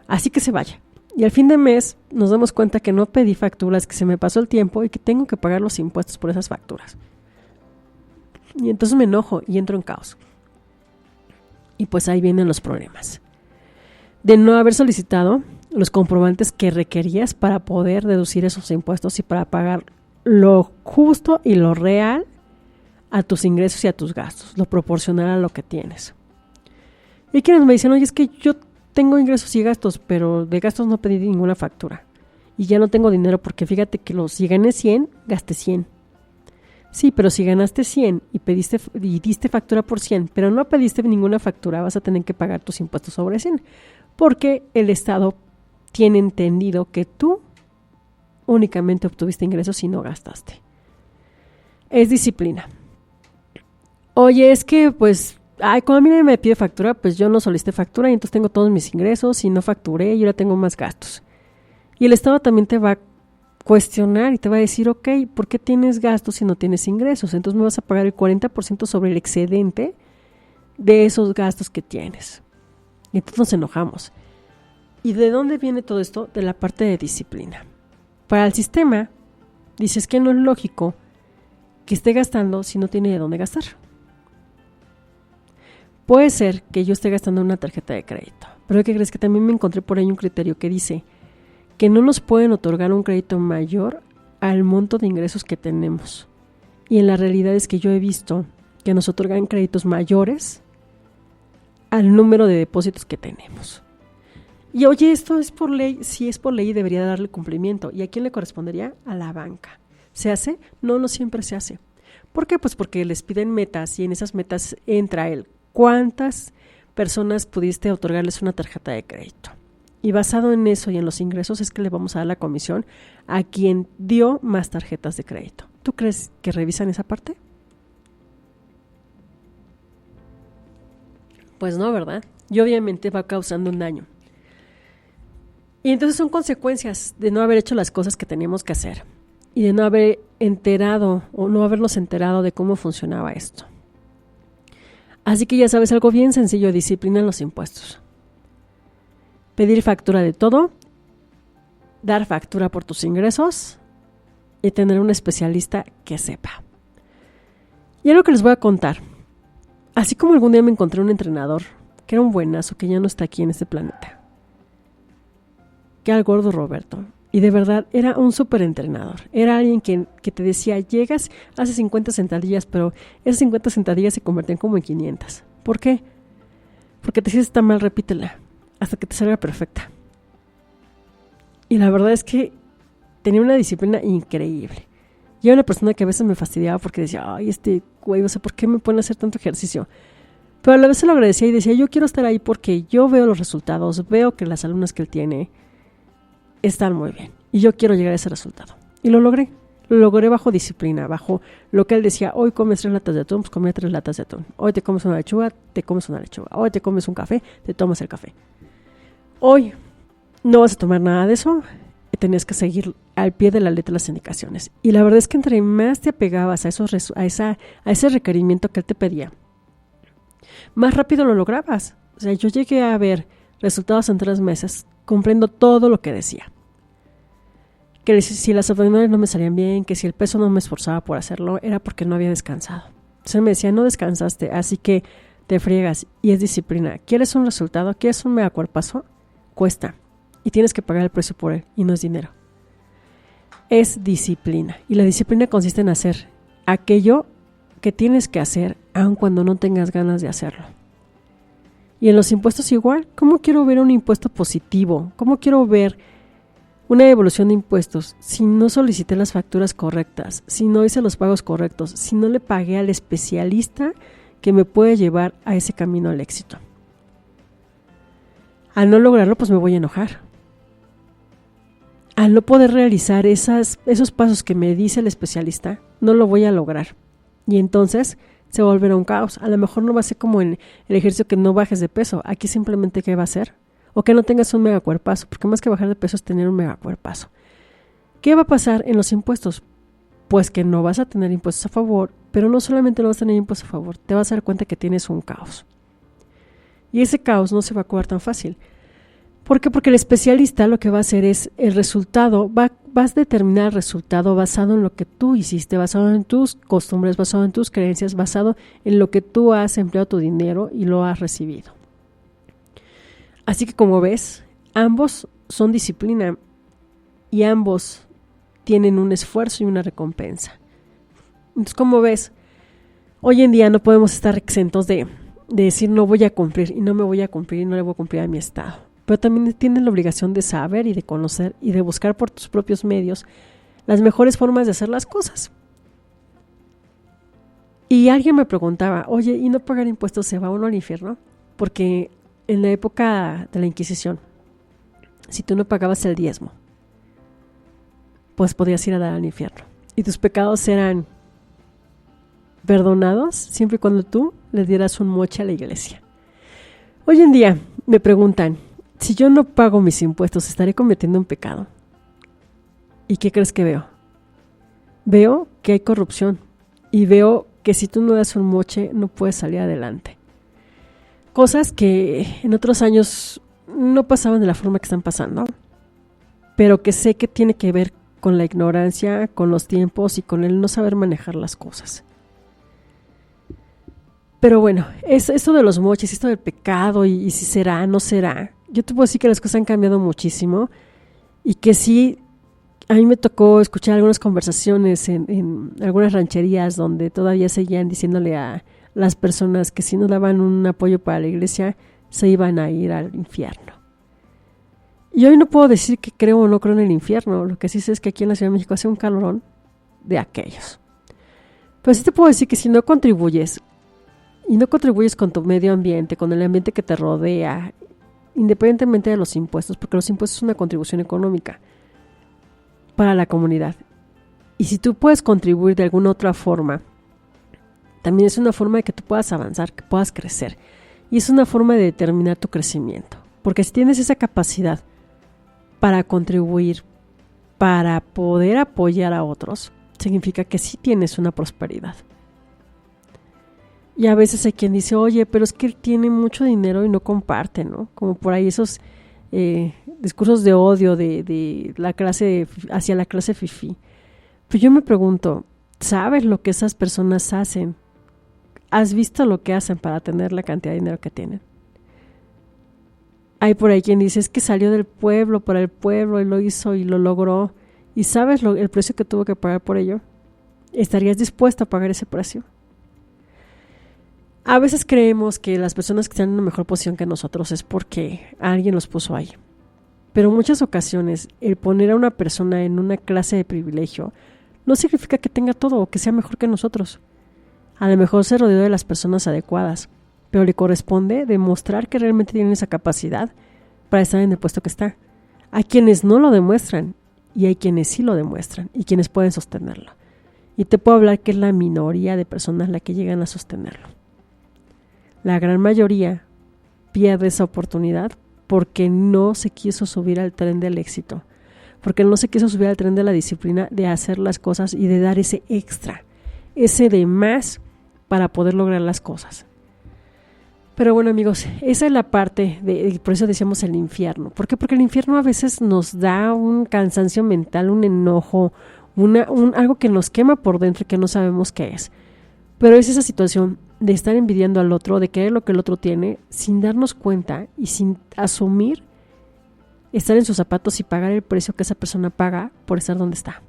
C: Así que se vaya. Y al fin de mes nos damos cuenta que no pedí facturas, que se me pasó el tiempo y que tengo que pagar los impuestos por esas facturas. Y entonces me enojo y entro en caos. Y pues ahí vienen los problemas. De no haber solicitado los comprobantes que requerías para poder deducir esos impuestos y para pagar lo justo y lo real a tus ingresos y a tus gastos, lo proporcional a lo que tienes. Y quienes me dicen, oye, es que yo tengo ingresos y gastos, pero de gastos no pedí ninguna factura. Y ya no tengo dinero porque fíjate que si gané 100, gasté 100. Sí, pero si ganaste 100 y diste factura por 100, pero no pediste ninguna factura, vas a tener que pagar tus impuestos sobre 100. Porque el Estado tiene entendido que tú únicamente obtuviste ingresos y no gastaste. Es disciplina. Oye, es que pues Cuando a mí nadie me pide factura, pues yo no solicité factura y entonces tengo todos mis ingresos y no facturé y ahora tengo más gastos. Y el Estado también te va a cuestionar y te va a decir, ok, ¿por qué tienes gastos si no tienes ingresos? Entonces me vas a pagar el 40% sobre el excedente de esos gastos que tienes. Y entonces nos enojamos. ¿Y de dónde viene todo esto? De la parte de disciplina. Para el sistema, dices que no es lógico que esté gastando si no tiene de dónde gastar. Puede ser que yo esté gastando en una tarjeta de crédito, pero ¿qué crees? Que también me encontré por ahí un criterio que dice que no nos pueden otorgar un crédito mayor al monto de ingresos que tenemos. Y en la realidad es que yo he visto que nos otorgan créditos mayores al número de depósitos que tenemos. Y oye, esto es por ley. Si es por ley debería darle cumplimiento. ¿Y a quién le correspondería? A la banca. ¿Se hace? No, no siempre se hace. ¿Por qué? Pues porque les piden metas y en esas metas entra el cuántas personas pudiste otorgarles una tarjeta de crédito. Y basado en eso y en los ingresos es que le vamos a dar la comisión a quien dio más tarjetas de crédito. ¿Tú crees que revisan esa parte? Pues no, ¿verdad? Y obviamente va causando un daño. Y entonces son consecuencias de no haber hecho las cosas que teníamos que hacer y de no haber enterado o no habernos enterado de cómo funcionaba esto. Así que ya sabes, algo bien sencillo, disciplina en los impuestos. Pedir factura de todo, dar factura por tus ingresos y tener un especialista que sepa. Y algo que les voy a contar. Así como algún día me encontré un entrenador que era un buenazo, que ya no está aquí en este planeta, que era el gordo Roberto. Y de verdad era un súper entrenador. Era alguien que te decía, llegas, haces 50 sentadillas, pero esas 50 sentadillas se convertían como en 500. ¿Por qué? Porque te decías, está mal, repítela, hasta que te salga perfecta. Y la verdad es que tenía una disciplina increíble. Y era una persona que a veces me fastidiaba porque decía, ay, este güey, o sea, ¿por qué me ponen a hacer tanto ejercicio? Pero a la vez se lo agradecía y decía, yo quiero estar ahí porque yo veo los resultados, veo que las alumnas que él tiene están muy bien y yo quiero llegar a ese resultado. Y lo logré bajo disciplina, bajo lo que él decía, hoy comes 3 latas de atún, pues comía 3 latas de atún. Hoy te comes una lechuga, te comes una lechuga. Hoy te comes un café, te tomas el café. Hoy no vas a tomar nada de eso y tenías que seguir al pie de la letra las indicaciones. Y la verdad es que entre más te apegabas a ese requerimiento que él te pedía, más rápido lo lograbas. O sea, yo llegué a ver resultados en 3 meses cumpliendo todo lo que decía. Que si las abdominales no me salían bien, que si el peso no me esforzaba por hacerlo, era porque no había descansado. Entonces me decía, no descansaste, así que te friegas. Y es disciplina. ¿Quieres un resultado? ¿Quieres un megacuerpazo? Cuesta. Y tienes que pagar el precio por él, y no es dinero. Es disciplina. Y la disciplina consiste en hacer aquello que tienes que hacer, aun cuando no tengas ganas de hacerlo. Y en los impuestos igual. ¿Cómo quiero ver un impuesto positivo? ¿Cómo quiero ver una devolución de impuestos si no solicité las facturas correctas, si no hice los pagos correctos, si no le pagué al especialista que me puede llevar a ese camino al éxito? Al no lograrlo, pues me voy a enojar. Al no poder realizar esos pasos que me dice el especialista, no lo voy a lograr. Y entonces se volverá un caos. A lo mejor no va a ser como en el ejercicio que no bajes de peso. Aquí simplemente, ¿qué va a ser? O que no tengas un megacuerpazo, porque más que bajar de peso es tener un megacuerpazo. ¿Qué va a pasar en los impuestos? Pues que no vas a tener impuestos a favor, pero no solamente no vas a tener impuestos a favor, te vas a dar cuenta que tienes un caos. Y ese caos no se va a acabar tan fácil. ¿Por qué? Porque el especialista lo que va a hacer es el resultado, vas a determinar el resultado basado en lo que tú hiciste, basado en tus costumbres, basado en tus creencias, basado en lo que tú has empleado tu dinero y lo has recibido. Así que como ves, ambos son disciplina y ambos tienen un esfuerzo y una recompensa. Entonces, como ves, hoy en día no podemos estar exentos de decir no voy a cumplir y no me voy a cumplir y no le voy a cumplir a mi estado. Pero también tienes la obligación de saber y de conocer y de buscar por tus propios medios las mejores formas de hacer las cosas. Y alguien me preguntaba, oye, ¿y no pagar impuestos se va uno al infierno? Porque en la época de la Inquisición, si tú no pagabas el diezmo, pues podías ir a dar al infierno. Y tus pecados eran perdonados siempre y cuando tú le dieras un moche a la iglesia. Hoy en día me preguntan, si yo no pago mis impuestos, ¿estaré cometiendo un pecado? ¿Y qué crees que veo? Veo que hay corrupción y veo que si tú no das un moche no puedes salir adelante. Cosas que en otros años no pasaban de la forma que están pasando, pero que sé que tiene que ver con la ignorancia, con los tiempos y con el no saber manejar las cosas. Pero bueno, esto de los moches, esto del pecado y si será, no será. Yo te puedo decir que las cosas han cambiado muchísimo y que sí, a mí me tocó escuchar algunas conversaciones en algunas rancherías donde todavía seguían diciéndole a las personas que si no daban un apoyo para la iglesia se iban a ir al infierno. Y hoy no puedo decir que creo o no creo en el infierno, lo que sí sé es que aquí en la Ciudad de México hace un calorón de aquellos. Pero sí te puedo decir que si no contribuyes, y no contribuyes con tu medio ambiente, con el ambiente que te rodea, independientemente de los impuestos, porque los impuestos son una contribución económica para la comunidad. Y si tú puedes contribuir de alguna otra forma, también es una forma de que tú puedas avanzar, que puedas crecer. Y es una forma de determinar tu crecimiento. Porque si tienes esa capacidad para contribuir, para poder apoyar a otros, significa que sí tienes una prosperidad. Y a veces hay quien dice, oye, pero es que él tiene mucho dinero y no comparte, ¿no? Como por ahí esos discursos de odio de la clase hacia la clase fifí. Pero yo me pregunto, ¿sabes lo que esas personas hacen? ¿Has visto lo que hacen para tener la cantidad de dinero que tienen? Hay por ahí quien dice, es que salió del pueblo para el pueblo y lo hizo y lo logró. ¿Y sabes el precio que tuvo que pagar por ello? ¿Estarías dispuesto a pagar ese precio? A veces creemos que las personas que están en una mejor posición que nosotros es porque alguien los puso ahí. Pero en muchas ocasiones el poner a una persona en una clase de privilegio no significa que tenga todo o que sea mejor que nosotros. A lo mejor se rodeó de las personas adecuadas, pero le corresponde demostrar que realmente tienen esa capacidad para estar en el puesto que está. Hay quienes no lo demuestran y hay quienes sí lo demuestran y quienes pueden sostenerlo. Y te puedo hablar que es la minoría de personas la que llegan a sostenerlo. La gran mayoría pierde esa oportunidad porque no se quiso subir al tren del éxito, porque no se quiso subir al tren de la disciplina de hacer las cosas y de dar ese extra, ese de más para poder lograr las cosas. Pero bueno, amigos, esa es la parte, por eso decíamos el infierno. ¿Por qué? Porque el infierno a veces nos da un cansancio mental, un enojo, algo que nos quema por dentro y que no sabemos qué es. Pero es esa situación de estar envidiando al otro, de querer lo que el otro tiene, sin darnos cuenta y sin asumir, estar en sus zapatos y pagar el precio que esa persona paga por estar donde está.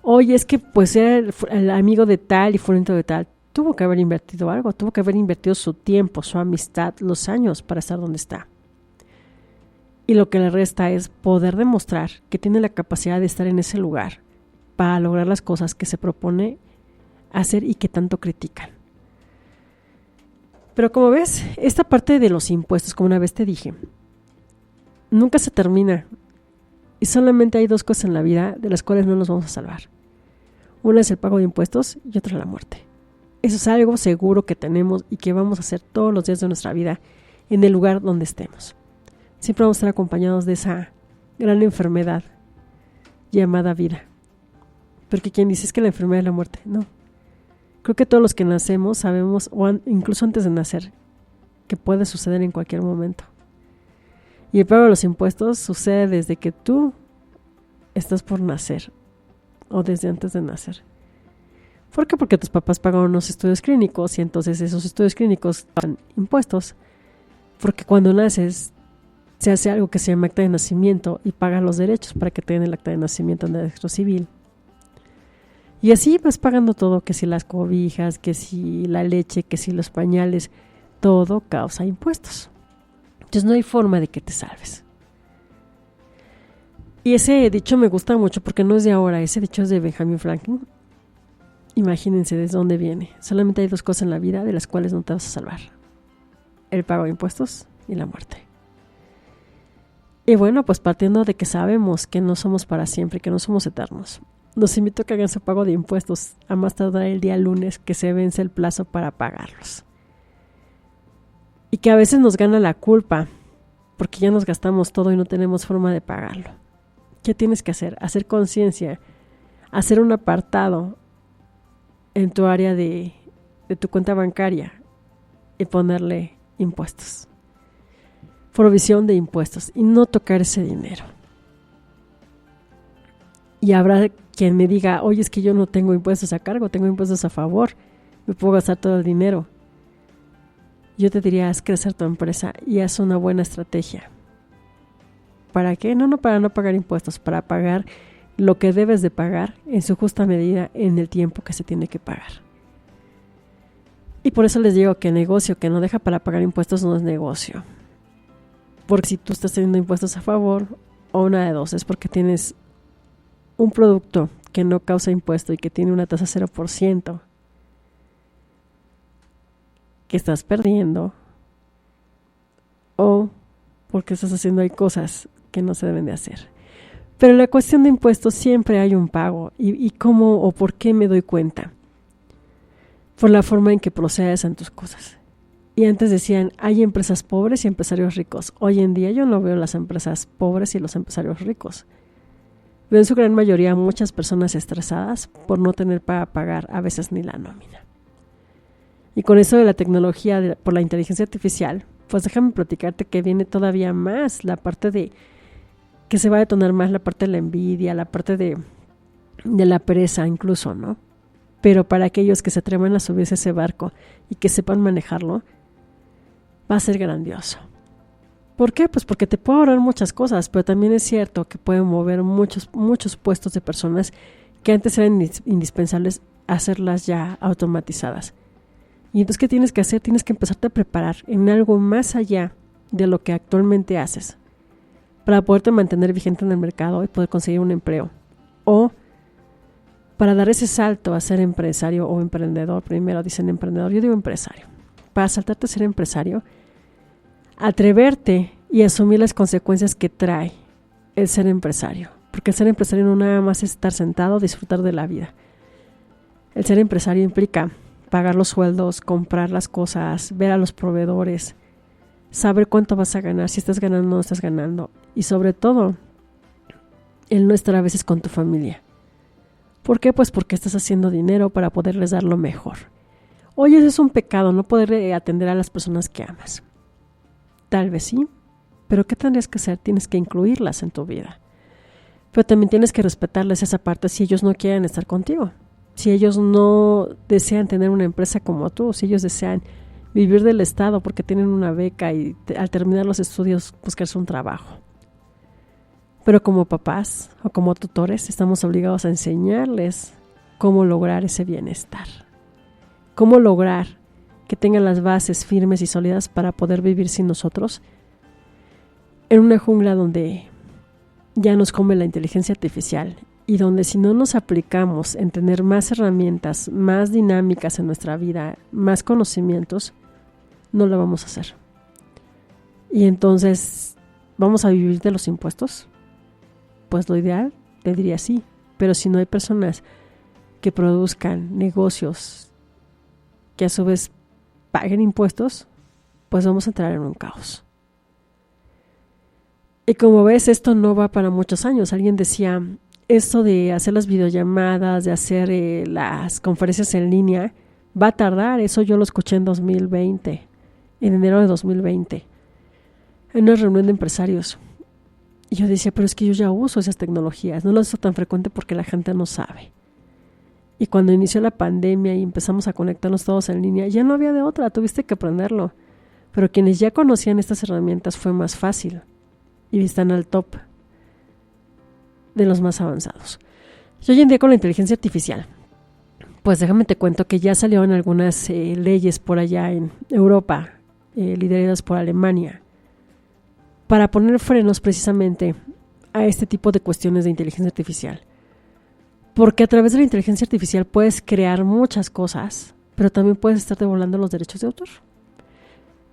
C: Oye, es que pues era el amigo de tal y fulanito de tal. Tuvo que haber invertido algo, tuvo que haber invertido su tiempo, su amistad, los años para estar donde está. Y lo que le resta es poder demostrar que tiene la capacidad de estar en ese lugar para lograr las cosas que se propone hacer y que tanto critican. Pero como ves, esta parte de los impuestos, como una vez te dije, nunca se termina. Y solamente hay dos cosas en la vida de las cuales no nos vamos a salvar. Una es el pago de impuestos y otra es la muerte. Eso es algo seguro que tenemos y que vamos a hacer todos los días de nuestra vida en el lugar donde estemos. Siempre vamos a estar acompañados de esa gran enfermedad llamada vida. Porque quien dice es que la enfermedad es la muerte, no. Creo que todos los que nacemos sabemos, incluso antes de nacer, que puede suceder en cualquier momento. Y el pago de los impuestos sucede desde que tú estás por nacer o desde antes de nacer. ¿Por qué? Porque tus papás pagaron unos estudios clínicos y entonces esos estudios clínicos pagan impuestos. Porque cuando naces se hace algo que se llama acta de nacimiento y pagas los derechos para que te den el acta de nacimiento en el registro civil. Y así vas pagando todo, que si las cobijas, que si la leche, que si los pañales, todo causa impuestos. Entonces no hay forma de que te salves. Y ese dicho me gusta mucho porque no es de ahora, ese dicho es de Benjamin Franklin. Imagínense desde dónde viene. Solamente hay dos cosas en la vida de las cuales no te vas a salvar: el pago de impuestos y la muerte. Y bueno, pues partiendo de que sabemos que no somos para siempre, que no somos eternos, los invito a que hagan su pago de impuestos a más tardar el día lunes que se vence el plazo para pagarlos. Y que a veces nos gana la culpa porque ya nos gastamos todo y no tenemos forma de pagarlo. ¿Qué tienes que hacer? Hacer conciencia, hacer un apartado en tu área de tu cuenta bancaria y ponerle impuestos. Provisión de impuestos y no tocar ese dinero. Y habrá quien me diga, oye, es que yo no tengo impuestos a cargo, tengo impuestos a favor, me puedo gastar todo el dinero. Yo te diría, haz crecer tu empresa y haz una buena estrategia. ¿Para qué? No para no pagar impuestos, para pagar lo que debes de pagar en su justa medida en el tiempo que se tiene que pagar. Y por eso les digo que el negocio que no deja para pagar impuestos no es negocio. Porque si tú estás teniendo impuestos a favor, o una de dos, es porque tienes un producto que no causa impuesto y que tiene una tasa 0%, que estás perdiendo, o porque estás haciendo ahí cosas que no se deben de hacer. Pero en la cuestión de impuestos siempre hay un pago. ¿Y cómo o por qué me doy cuenta? Por la forma en que procedes en tus cosas. Y antes decían, hay empresas pobres y empresarios ricos. Hoy en día yo no veo las empresas pobres y los empresarios ricos. Veo en su gran mayoría muchas personas estresadas por no tener para pagar a veces ni la nómina. Y con eso de la tecnología, por la inteligencia artificial, pues déjame platicarte que viene todavía más la parte de que se va a detonar más la parte de la envidia, la parte de la pereza incluso, ¿no? Pero para aquellos que se atrevan a subirse a ese barco y que sepan manejarlo, va a ser grandioso. ¿Por qué? Pues porque te puede ahorrar muchas cosas, pero también es cierto que pueden mover muchos puestos de personas que antes eran indispensables hacerlas ya automatizadas. Y entonces, ¿qué tienes que hacer? Tienes que empezarte a preparar en algo más allá de lo que actualmente haces para poderte mantener vigente en el mercado y poder conseguir un empleo. O para dar ese salto a ser empresario o emprendedor. Primero dicen emprendedor, yo digo empresario. Para saltarte a ser empresario, atreverte y asumir las consecuencias que trae el ser empresario. Porque el ser empresario no nada más es estar sentado, disfrutar de la vida. El ser empresario implica pagar los sueldos, comprar las cosas, ver a los proveedores, saber cuánto vas a ganar, si estás ganando o no estás ganando. Y sobre todo, el no estar a veces con tu familia. ¿Por qué? Pues porque estás haciendo dinero para poderles dar lo mejor. Oye, eso es un pecado, no poder atender a las personas que amas. Tal vez sí, pero ¿qué tendrías que hacer? Tienes que incluirlas en tu vida. Pero también tienes que respetarles esa parte si ellos no quieren estar contigo. Si ellos no desean tener una empresa como tú, si ellos desean vivir del Estado porque tienen una beca y al terminar los estudios buscarse un trabajo. Pero como papás o como tutores estamos obligados a enseñarles cómo lograr ese bienestar. Cómo lograr que tengan las bases firmes y sólidas para poder vivir sin nosotros en una jungla donde ya nos come la inteligencia artificial y donde si no nos aplicamos en tener más herramientas, más dinámicas en nuestra vida, más conocimientos, no lo vamos a hacer. Y entonces, ¿vamos a vivir de los impuestos? Pues lo ideal, te diría sí, pero si no hay personas que produzcan negocios que a su vez paguen impuestos, pues vamos a entrar en un caos. Y como ves, esto no va para muchos años. Alguien decía, esto de hacer las videollamadas, de hacer las conferencias en línea, va a tardar. Eso yo lo escuché en 2020, en enero de 2020, en una reunión de empresarios. Y yo decía, pero es que yo ya uso esas tecnologías, no lo uso tan frecuente porque la gente no sabe. Y cuando inició la pandemia y empezamos a conectarnos todos en línea, ya no había de otra, tuviste que aprenderlo. Pero quienes ya conocían estas herramientas fue más fácil y están al top de los más avanzados. Y hoy en día con la inteligencia artificial, pues déjame te cuento que ya salieron algunas leyes por allá en Europa, lideradas por Alemania, para poner frenos precisamente a este tipo de cuestiones de inteligencia artificial. Porque a través de la inteligencia artificial puedes crear muchas cosas, pero también puedes estarte volando los derechos de autor.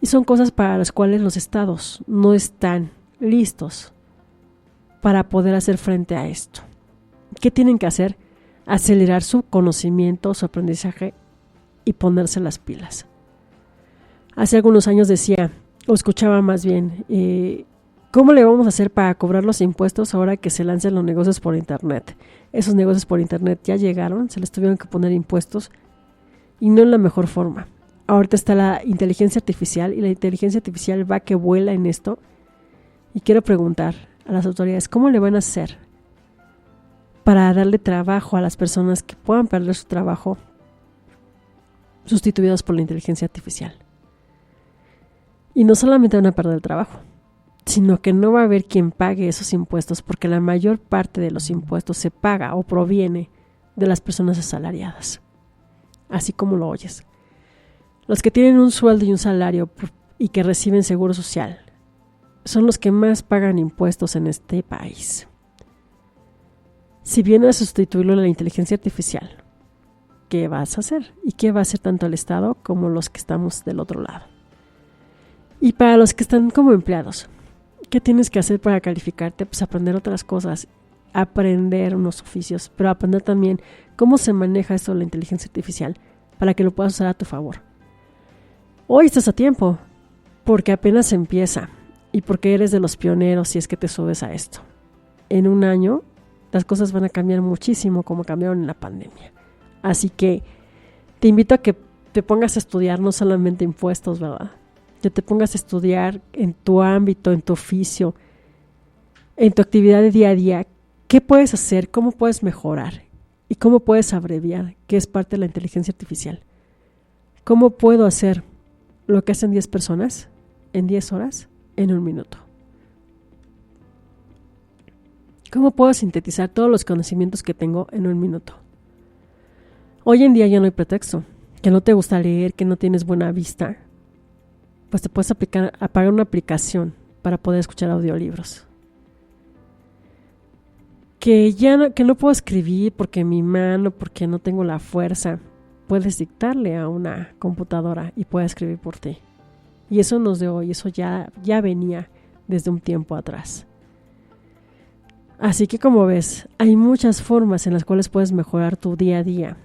C: Y son cosas para las cuales los estados no están listos para poder hacer frente a esto. ¿Qué tienen que hacer? acelerar su conocimiento, su aprendizaje y ponerse las pilas. Hace algunos años decía, o escuchaba más bien, ¿cómo le vamos a hacer para cobrar los impuestos ahora que se lancen los negocios por internet? Esos negocios por internet ya llegaron, se les tuvieron que poner impuestos y no en la mejor forma. Ahorita está la inteligencia artificial y la inteligencia artificial va que vuela en esto. Y quiero preguntar a las autoridades, ¿cómo le van a hacer para darle trabajo a las personas que puedan perder su trabajo sustituidas por la inteligencia artificial? Y no solamente van a perder el trabajo, sino que no va a haber quien pague esos impuestos, porque la mayor parte de los impuestos se paga o proviene de las personas asalariadas, así como lo oyes. Los que tienen un sueldo y un salario y que reciben seguro social son los que más pagan impuestos en este país. Si viene a sustituirlo a la inteligencia artificial, ¿qué vas a hacer? ¿Y qué va a hacer tanto el Estado como los que estamos del otro lado? Y para los que están como empleados, ¿qué tienes que hacer para calificarte? Pues aprender otras cosas, aprender unos oficios, pero aprender también cómo se maneja esto de la inteligencia artificial para que lo puedas usar a tu favor. Hoy estás a tiempo, porque apenas empieza y porque eres de los pioneros si es que te subes a esto. En un año las cosas van a cambiar muchísimo como cambiaron en la pandemia. Así que te invito a que te pongas a estudiar no solamente impuestos, ¿verdad? Que te pongas a estudiar en tu ámbito, en tu oficio, en tu actividad de día a día, qué puedes hacer, cómo puedes mejorar y cómo puedes abreviar, que es parte de la inteligencia artificial. ¿Cómo puedo hacer lo que hacen 10 personas en 10 horas en un minuto? ¿Cómo puedo sintetizar todos los conocimientos que tengo en un minuto? Hoy en día ya no hay pretexto. Que no te gusta leer, que no tienes buena vista, pues te puedes pagar una aplicación para poder escuchar audiolibros. Que no puedo escribir porque mi mano, porque no tengo la fuerza. Puedes dictarle a una computadora y puede escribir por ti. Y eso no es de hoy, eso ya venía desde un tiempo atrás. Así que como ves, hay muchas formas en las cuales puedes mejorar tu día a día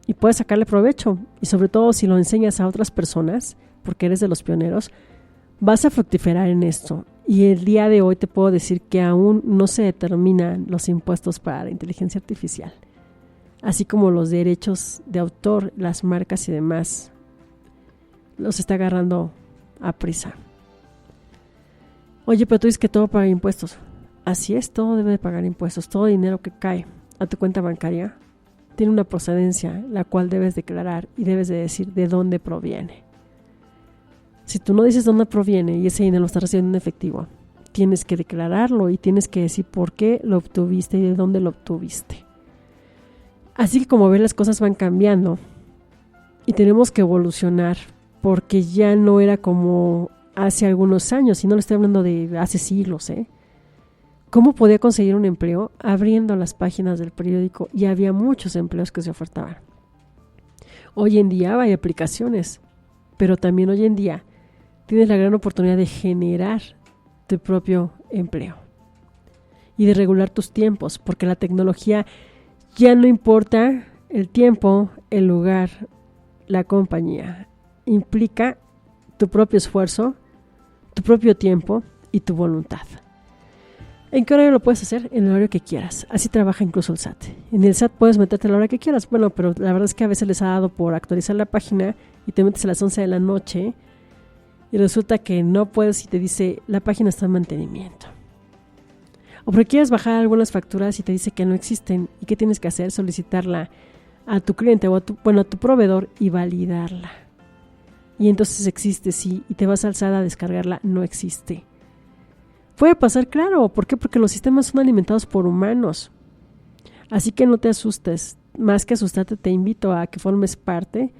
C: y puedes sacarle provecho. Y sobre todo si lo enseñas a otras personas, porque eres de los pioneros, vas a fructificar en esto. Y el día de hoy te puedo decir que aún no se determinan los impuestos para la inteligencia artificial, así como los derechos de autor, las marcas y demás, los está agarrando a prisa. Oye, pero tú dices que todo paga impuestos. Así es, todo debe de pagar impuestos. Todo dinero que cae a tu cuenta bancaria tiene una procedencia, la cual debes declarar y debes de decir de dónde proviene. Si tú no dices dónde proviene y ese dinero lo estás recibiendo en efectivo, tienes que declararlo y tienes que decir por qué lo obtuviste y de dónde lo obtuviste. Así que como ves, las cosas van cambiando y tenemos que evolucionar, porque ya no era como hace algunos años, y no le estoy hablando de hace siglos, ¿Cómo podía conseguir un empleo? Abriendo las páginas del periódico, y había muchos empleos que se ofertaban. Hoy en día hay aplicaciones, pero también hoy en día tienes la gran oportunidad de generar tu propio empleo y de regular tus tiempos, porque la tecnología ya no importa el tiempo, el lugar, la compañía. Implica tu propio esfuerzo, tu propio tiempo y tu voluntad. ¿En qué horario lo puedes hacer? En el horario que quieras. Así trabaja incluso el SAT. En el SAT puedes meterte a la hora que quieras. Bueno, pero la verdad es que a veces les ha dado por actualizar la página y te metes a las 11 de la noche y resulta que no puedes y te dice la página está en mantenimiento. O porque quieres bajar algunas facturas y te dice que no existen. ¿Y qué tienes que hacer? Solicitarla a tu cliente o a tu proveedor y validarla. Y entonces existe, sí, y te vas al SAT a descargarla, no existe. Puede pasar, claro. ¿Por qué? Porque los sistemas son alimentados por humanos. Así que no te asustes. Más que asustarte, te invito a que formes parte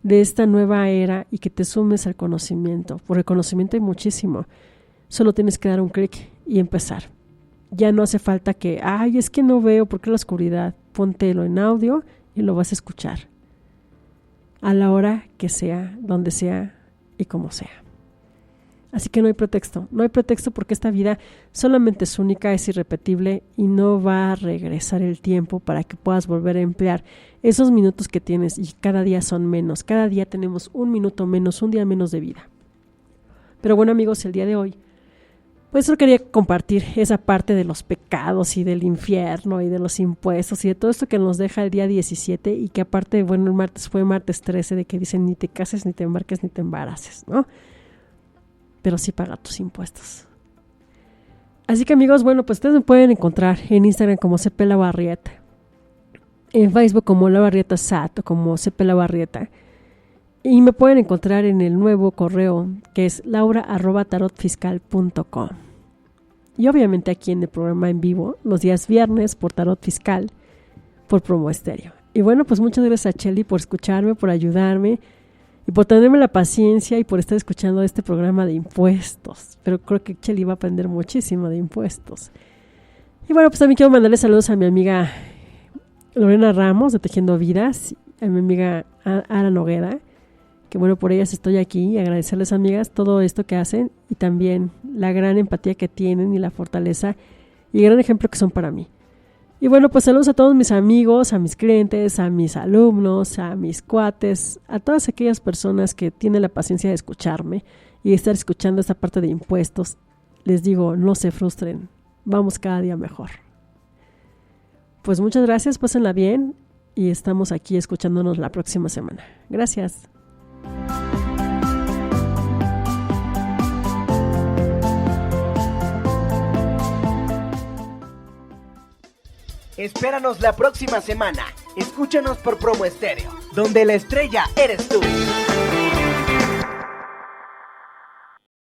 C: de esta nueva era y que te sumes al conocimiento. Por el conocimiento hay muchísimo. Solo tienes que dar un clic y empezar. Ya no hace falta que, es que no veo, ¿por qué la oscuridad? Póntelo en audio y lo vas a escuchar. A la hora que sea, donde sea y como sea. Así que no hay pretexto porque esta vida solamente es única, es irrepetible y no va a regresar el tiempo para que puedas volver a emplear esos minutos que tienes y cada día son menos, cada día tenemos un minuto menos, un día menos de vida. Pero bueno amigos, el día de hoy, pues solo quería compartir esa parte de los pecados y del infierno y de los impuestos y de todo esto que nos deja el día 17 y que aparte, bueno, el martes fue martes 13 de que dicen ni te cases, ni te embarques, ni te embaraces, ¿no? Pero sí paga tus impuestos. Así que amigos, bueno, pues ustedes me pueden encontrar en Instagram como CP La Barrieta, en Facebook como La Barrieta SAT o como CP La Barrieta, y me pueden encontrar en el nuevo correo que es laura@tarotfiscal.com. Y obviamente aquí en el programa en vivo, los días viernes por Tarot Fiscal, por Promo Estéreo. Y bueno, pues muchas gracias a Cheli por escucharme, por ayudarme, y por tenerme la paciencia y por estar escuchando este programa de impuestos. Pero creo que Cheli va a aprender muchísimo de impuestos. Y bueno, pues también quiero mandarle saludos a mi amiga Lorena Ramos de Tejiendo Vidas, a mi amiga Ara Nogueda, que bueno, por ellas estoy aquí, y agradecerles amigas todo esto que hacen y también la gran empatía que tienen y la fortaleza y el gran ejemplo que son para mí. Y bueno, pues saludos a todos mis amigos, a mis clientes, a mis alumnos, a mis cuates, a todas aquellas personas que tienen la paciencia de escucharme y de estar escuchando esta parte de impuestos. Les digo, no se frustren, vamos cada día mejor. Pues muchas gracias, pásenla bien y estamos aquí escuchándonos la próxima semana. Gracias.
A: Espéranos la próxima semana. Escúchanos por Promo Estéreo, donde la estrella eres tú.